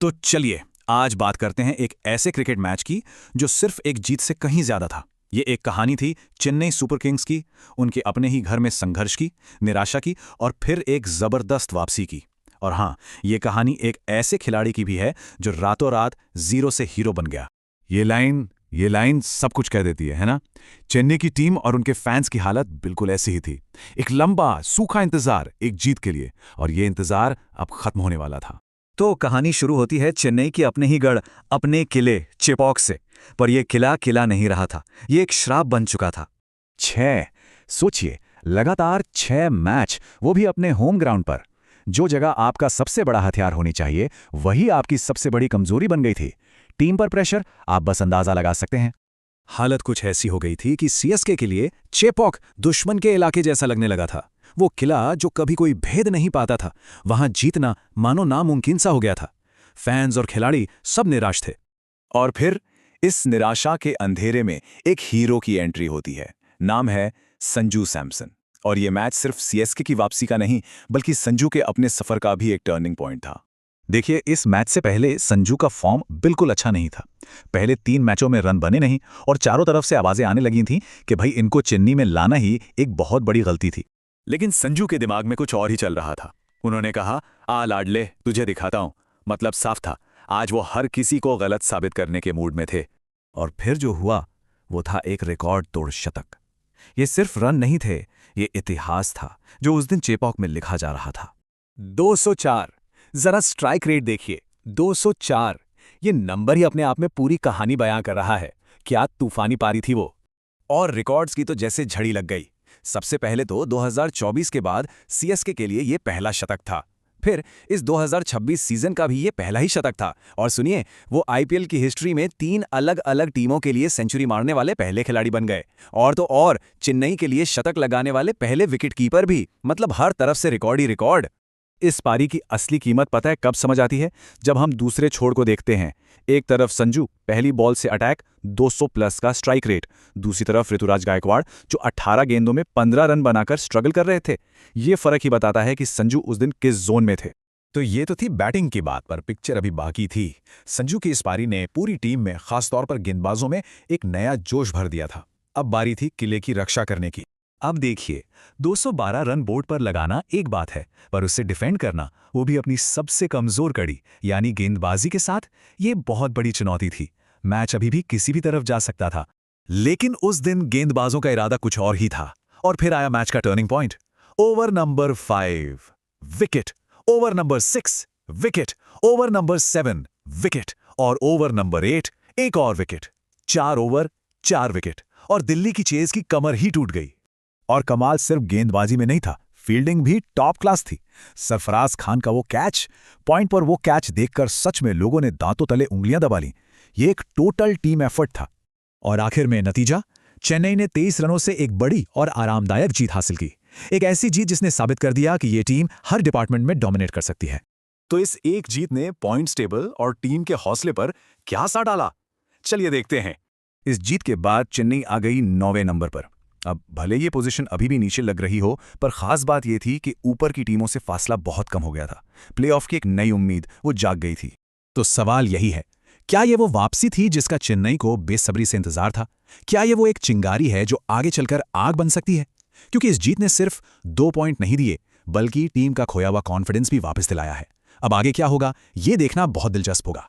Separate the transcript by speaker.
Speaker 1: तो चलिए आज बात करते हैं एक ऐसे क्रिकेट मैच की जो सिर्फ एक जीत से कहीं ज्यादा था। ये एक कहानी थी चेन्नई सुपर किंग्स की, उनके अपने ही घर में संघर्ष की, निराशा की और फिर एक जबरदस्त वापसी की। और हाँ, ये कहानी एक ऐसे खिलाड़ी की भी है जो रातों रात जीरो से हीरो बन गया।
Speaker 2: ये लाइन सब कुछ कह देती है ना? चेन्नई की टीम और उनके फैंस की हालत बिल्कुल ऐसी ही थी। एक लंबा सूखा इंतजार एक जीत के लिए, और ये इंतजार अब खत्म होने वाला था।
Speaker 1: तो कहानी शुरू होती है चेन्नई की अपने ही गढ़, अपने किले चेपॉक से। पर यह किला किला नहीं रहा था, ये एक श्राप बन चुका था।
Speaker 2: सोचिए, लगातार 6 मैच, वो भी अपने होम ग्राउंड पर। जो जगह आपका सबसे बड़ा हथियार होनी चाहिए, वही आपकी सबसे बड़ी कमजोरी बन गई थी। टीम पर प्रेशर, आप बस अंदाजा लगा सकते हैं।
Speaker 1: हालत कुछ ऐसी हो गई थी कि सीएसके के लिए चेपॉक दुश्मन के इलाके जैसा लगने लगा था। वो किला जो कभी कोई भेद नहीं पाता था, वहां जीतना मानो नामुमकिन सा हो गया था। फैंस और खिलाड़ी सब निराश थे।
Speaker 3: और फिर इस निराशा के अंधेरे में एक हीरो की एंट्री होती है। नाम है संजू सैमसन। और ये मैच सिर्फ सीएसके की वापसी का नहीं, बल्कि संजू के अपने सफर का भी एक टर्निंग पॉइंट था।
Speaker 2: देखिए, इस मैच से पहले संजू का फॉर्म बिल्कुल अच्छा नहीं था। पहले 3 मैचों में रन बने नहीं, और चारों तरफ से आवाजें आने लगी थीं कि भाई इनको चेन्नई में लाना ही एक बहुत बड़ी गलती थी।
Speaker 3: लेकिन संजू के दिमाग में कुछ और ही चल रहा था। उन्होंने कहा, आ लाडले, तुझे दिखाता हूं। मतलब साफ था, आज वो हर किसी को गलत साबित करने के मूड में थे।
Speaker 2: और फिर जो हुआ वो था एक रिकॉर्ड तोड़ शतक। ये सिर्फ रन नहीं थे, ये इतिहास था जो उस दिन चेपॉक में लिखा जा रहा था।
Speaker 1: 204। जरा स्ट्राइक रेट देखिए, 204। ये नंबर ही अपने आप में पूरी कहानी बयां कर रहा है। क्या तूफानी पारी थी वो। और रिकॉर्ड्स की तो जैसे झड़ी लग गई। सबसे पहले तो 2024 के बाद सीएसके के लिए ये पहला शतक था। फिर इस 2026 सीजन का भी ये पहला ही शतक था। और सुनिए, वो आईपीएल की हिस्ट्री में 3 अलग अलग टीमों के लिए सेंचुरी मारने वाले पहले खिलाड़ी बन गए। और तो और चेन्नई के लिए शतक लगाने वाले पहले विकेटकीपर भी। मतलब हर तरफ से रिकॉर्ड ही रिकॉर्ड।
Speaker 2: इस पारी की असली कीमत पता है कब समझ आती है? जब हम दूसरे छोर को देखते हैं। एक तरफ संजू, पहली बॉल से अटैक, 200 प्लस का स्ट्राइक रेट। दूसरी तरफ ऋतुराज गायकवाड़, जो 18 गेंदों में 15 रन बनाकर स्ट्रगल कर रहे थे। ये फर्क ही बताता है कि संजू उस दिन किस जोन में थे।
Speaker 1: तो ये तो थी बैटिंग की बात, पर पिक्चर अभी बाकी थी। संजू की इस पारी ने पूरी टीम में, खासतौर पर गेंदबाजों में, एक नया जोश भर दिया था। अब बारी थी किले की रक्षा करने की। अब देखिए, 212 रन बोर्ड पर लगाना एक बात है, पर उससे डिफेंड करना, वो भी अपनी सबसे कमजोर कड़ी यानी गेंदबाजी के साथ, ये बहुत बड़ी चुनौती थी। मैच अभी भी किसी भी तरफ जा सकता था। लेकिन उस दिन गेंदबाजों का इरादा कुछ और ही था। और फिर आया मैच का turning point. Over number 5 wicket, over number 6 wicket, over number 7 wicket, और ओवर नंबर 8 एक और विकेट। 4 ओवर 4 विकेट, और दिल्ली की चेज की कमर ही टूट गई।
Speaker 2: और कमाल सिर्फ गेंदबाजी में नहीं था, फील्डिंग भी टॉप क्लास थी। सरफराज खान का वो कैच, पॉइंट पर वो कैच देखकर सच में लोगों ने दांतों तले उंगलियां दबा लीं। ये एक टोटल टीम एफर्ट था। और आखिर में नतीजा, चेन्नई ने 23 रनों से एक बड़ी और आरामदायक जीत हासिल की। एक ऐसी जीत जिसने साबित कर दिया कि ये टीम हर डिपार्टमेंट में डोमिनेट कर सकती है।
Speaker 3: तो इस एक जीत ने पॉइंट्स टेबल और टीम के हौसले पर क्या असर डाला, चलिए देखते हैं।
Speaker 2: इस जीत के बाद चेन्नई आ गई 9वें नंबर पर। अब भले ये पोजीशन अभी भी नीचे लग रही हो, पर खास बात ये थी कि ऊपर की टीमों से फासला बहुत कम हो गया था। प्लेऑफ की एक नई उम्मीद वो जाग गई थी।
Speaker 1: तो सवाल यही है, क्या ये वो वापसी थी जिसका चेन्नई को बेसब्री से इंतजार था? क्या ये वो एक चिंगारी है जो आगे चलकर आग बन सकती है? क्योंकि इस जीत ने सिर्फ 2 पॉइंट नहीं दिए, बल्कि टीम का खोया हुआ कॉन्फिडेंस भी वापस दिलाया है। अब आगे क्या होगा, ये देखना बहुत दिलचस्प होगा।